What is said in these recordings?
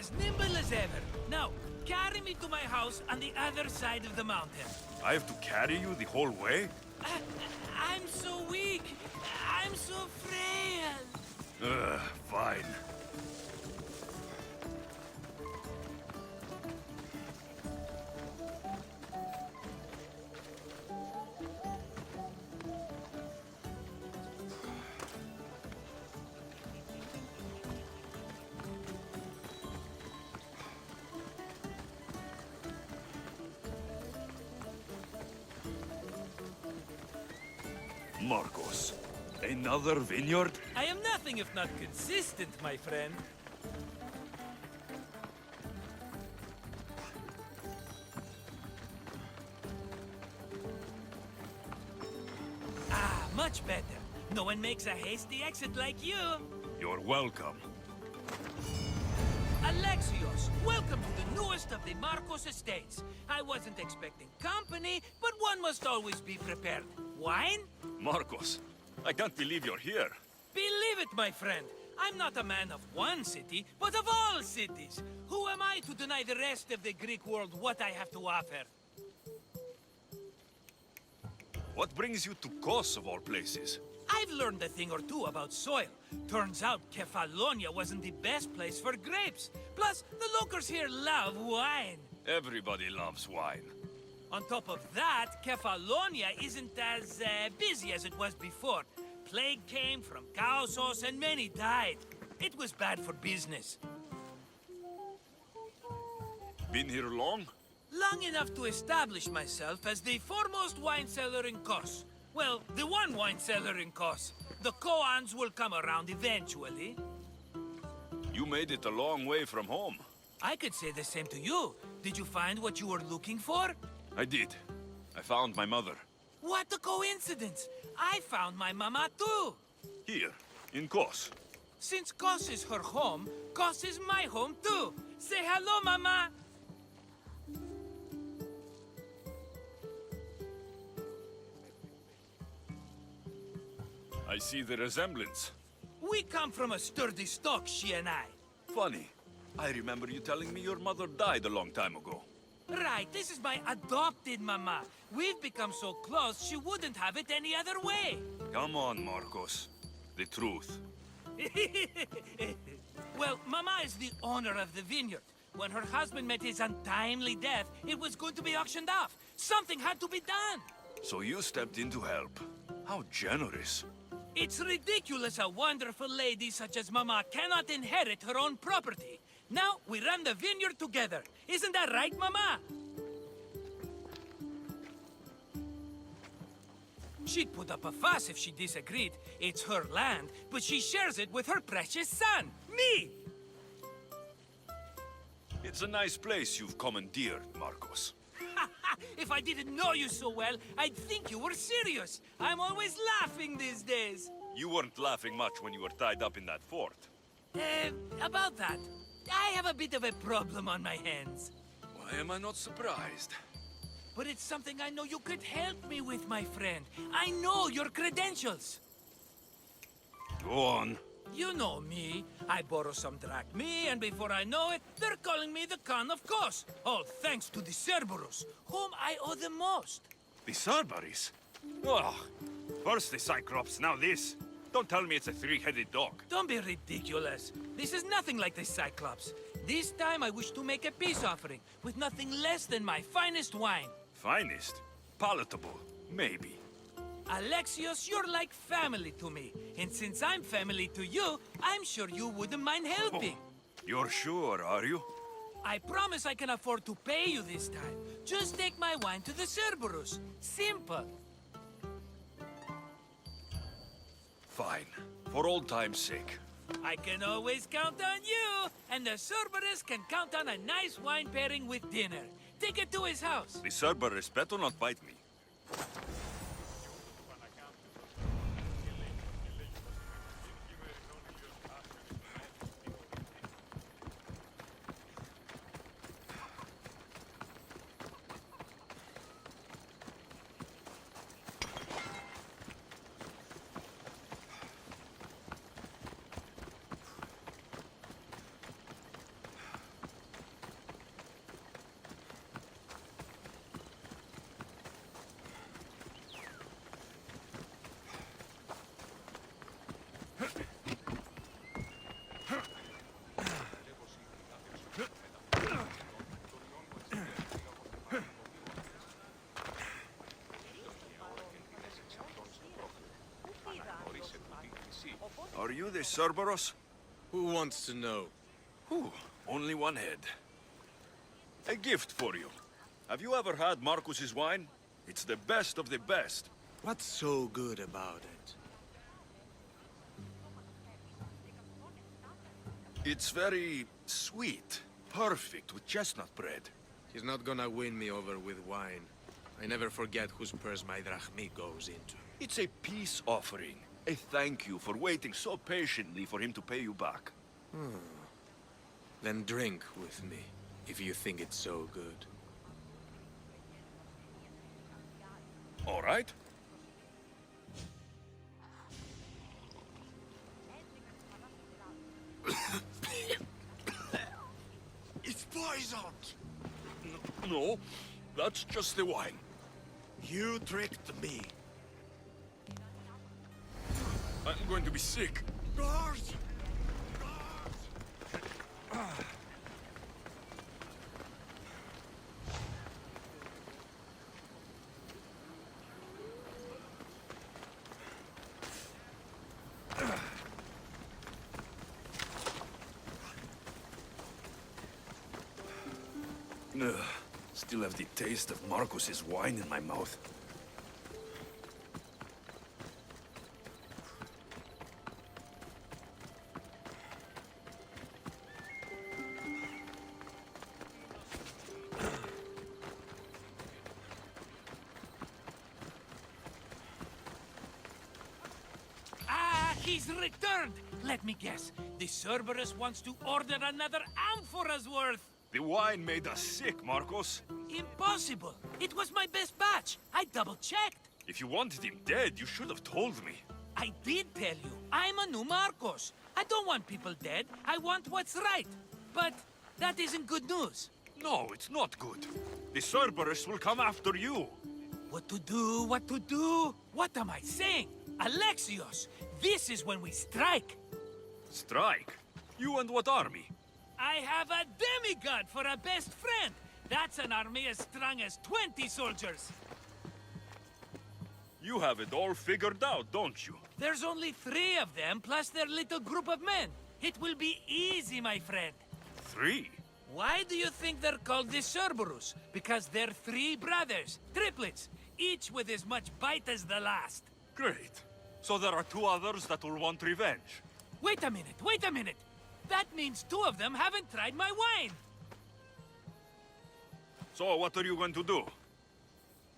as nimble as ever. Now, carry me to my house on the other side of the mountain. I have to carry you the whole way? I'm so weak. I'm so frail. Fine. Marcos, another vineyard? I am nothing if not consistent, my friend. Ah, much better. No one makes a hasty exit like you. You're welcome. Alexios, welcome to the newest of the Marcos estates. I wasn't expecting company, but one must always be prepared. Wine? Marcos, I can't believe you're here. Believe it, my friend. I'm not a man of one city, but of all cities. Who am I to deny the rest of the Greek world what I have to offer? What brings you to Kos, of all places? I've learned a thing or two about soil. Turns out Kefalonia wasn't the best place for grapes. Plus, the locals here love wine. Everybody loves wine. On top of that, Kefalonia isn't as busy as it was before. Plague came from Chaosos and many died. It was bad for business. Been here long? Long enough to establish myself as the foremost wine seller in Kos. Well, the one wine seller in Kos. The Koans will come around eventually. You made it a long way from home. I could say the same to you. Did you find what you were looking for? I did. I found my mother. What a coincidence! I found my mama too! Here, in Kos. Since Kos is her home, Kos is my home too! Say hello, mama! I see the resemblance. We come from a sturdy stock, she and I. Funny. I remember you telling me your mother died a long time ago. Right, this is my adopted mama. We've become so close, she wouldn't have it any other way. Come on, Marcos. The truth. Well, mama is the owner of the vineyard. When her husband met his untimely death, it was going to be auctioned off. Something had to be done. So you stepped in to help. How generous. It's ridiculous a wonderful lady such as Mama cannot inherit her own property. Now we run the vineyard together. Isn't that right, Mama? She'd put up a fuss if she disagreed. It's her land, but she shares it with her precious son, me! It's a nice place you've commandeered, Marcos. If I didn't know you so well, I'd think you were serious. I'm always laughing these days. You weren't laughing much when you were tied up in that fort. About that, I have a bit of a problem on my hands. Why am I not surprised? But it's something I know you could help me with, my friend. I know your credentials. Go on. You know me. I borrow some drachmae, and before I know it, they're calling me the Khan of Kos. All thanks to the Cerberus, whom I owe the most. The Cerberus? Oh, first the Cyclops, now this. Don't tell me it's a three-headed dog. Don't be ridiculous. This is nothing like the Cyclops. This time I wish to make a peace offering, with nothing less than my finest wine. Finest? Palatable? Maybe. Alexios, you're like family to me. And since I'm family to you, I'm sure you wouldn't mind helping. Oh, you're sure, are you? I promise I can afford to pay you this time. Just take my wine to the Cerberus. Simple. Fine. For old time's sake. I can always count on you, and the Cerberus can count on a nice wine pairing with dinner. Take it to his house. The Cerberus better not bite me. a Cerberus? Who wants to know? Whew, only one head. A gift for you. Have you ever had Marcus's wine? It's the best of the best. What's so good about it? It's very sweet. Perfect with chestnut bread. He's not gonna win me over with wine. I never forget whose purse my drachmi goes into. It's a peace offering. A thank you for waiting so patiently for him to pay you back. Then drink with me, if you think it's so good. All right. It's poisoned! No, that's just the wine. You tricked me. I'm going to be sick. Guards! Ugh, still have the taste of Marcus's wine in my mouth. He's returned! Let me guess. The Cerberus wants to order another amphora's worth. The wine made us sick, Marcos. Impossible! It was my best batch. I double-checked. If you wanted him dead, you should have told me. I did tell you. I'm a new Marcos. I don't want people dead. I want what's right. But that isn't good news. No, it's not good. The Cerberus will come after you. What to do? What to do? What am I saying? Alexios, this is when we strike. Strike? You and what army? I have a demigod for a best friend. That's an army as strong as 20 soldiers. You have it all figured out, don't you? There's only 3 of them, plus their little group of men. It will be easy, my friend. 3? Why do you think they're called the Cerberus? Because they're 3 brothers, triplets, each with as much bite as the last. Great. So there are 2 others that will want revenge. Wait a minute, wait a minute. That means 2 of them haven't tried my wine. So what are you going to do?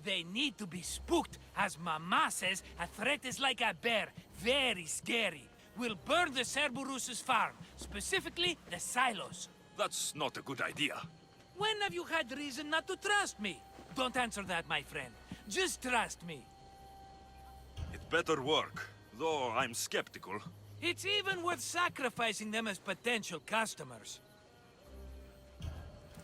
They need to be spooked. As Mama says, a threat is like a bear, very scary. We'll burn the Cerberus's farm, specifically the silos. That's not a good idea. When have you had reason not to trust me? Don't answer that, my friend. Just trust me. It better work, though I'm skeptical. It's even worth sacrificing them as potential customers.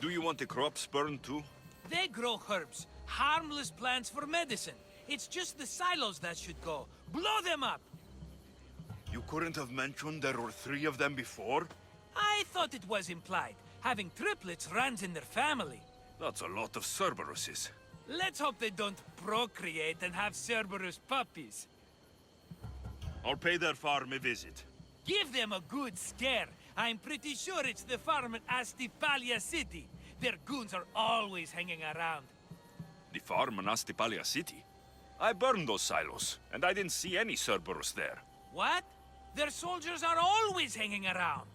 Do you want the crops burned too? They grow herbs, harmless plants for medicine. It's just the silos that should go. Blow them up! You couldn't have mentioned there were 3 of them before? I thought it was implied. Having triplets runs in their family. That's a lot of Cerberuses. Let's hope they don't procreate and have Cerberus puppies. I'll pay their farm a visit. Give them a good scare. I'm pretty sure it's the farm in Astipalia City. Their goons are always hanging around. The farm in Astipalia City? I burned those silos, and I didn't see any Cerberus there. What? Their soldiers are always hanging around.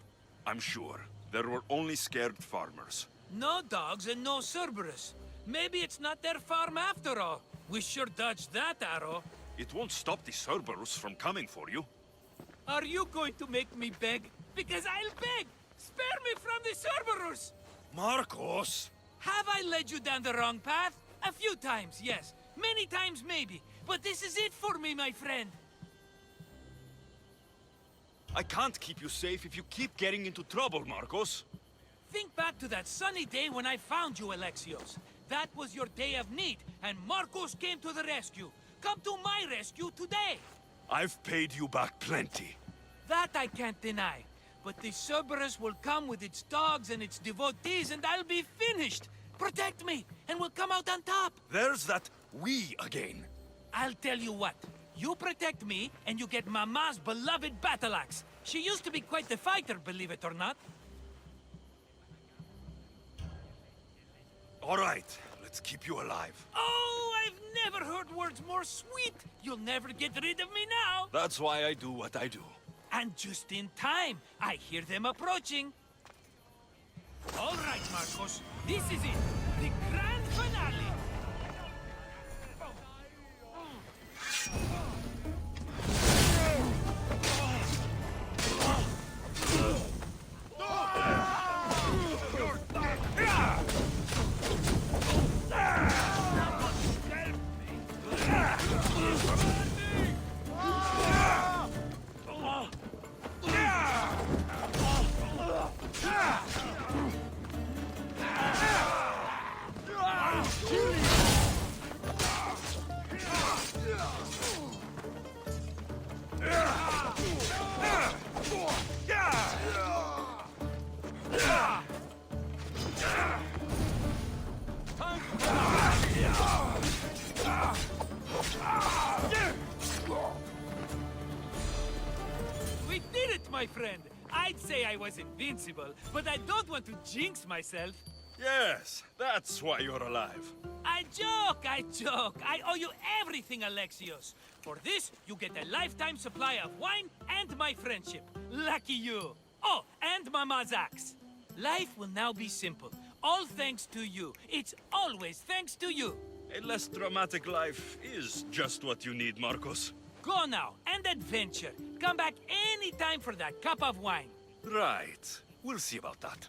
I'm sure. There were only scared farmers. No dogs and no Cerberus. Maybe it's not their farm after all. We sure dodged that arrow. It won't stop the Cerberus from coming for you. Are you going to make me beg? Because I'll beg! Spare me from the Cerberus! Marcos! Have I led you down the wrong path? A few times, yes. Many times, maybe. But this is it for me, my friend. I can't keep you safe if you keep getting into trouble, Marcos. Think back to that sunny day when I found you, Alexios. That was your day of need, and Marcos came to the rescue. Come to my rescue today! I've paid you back plenty. That I can't deny. But the Cerberus will come with its dogs and its devotees, and I'll be finished! Protect me, and we'll come out on top! There's that we again. I'll tell you what. You protect me, and you get Mama's beloved battle axe. She used to be quite the fighter, believe it or not. All right, let's keep you alive. Oh, I've never heard words more sweet. You'll never get rid of me now. That's why I do what I do. And just in time. I hear them approaching. All right, Marcos. This is it. The grand finale. We did it, my friend. I'd say I was invincible, but I don't want to jinx myself. Yes, that's why you're alive. I joke, I joke. I owe you everything, Alexios. For this, you get a lifetime supply of wine and my friendship. Lucky you. Oh, and Mama's axe. Life will now be simple. All thanks to you. It's always thanks to you. A less dramatic life is just what you need, Marcos. Go now, and adventure. Come back any time for that cup of wine. Right. We'll see about that.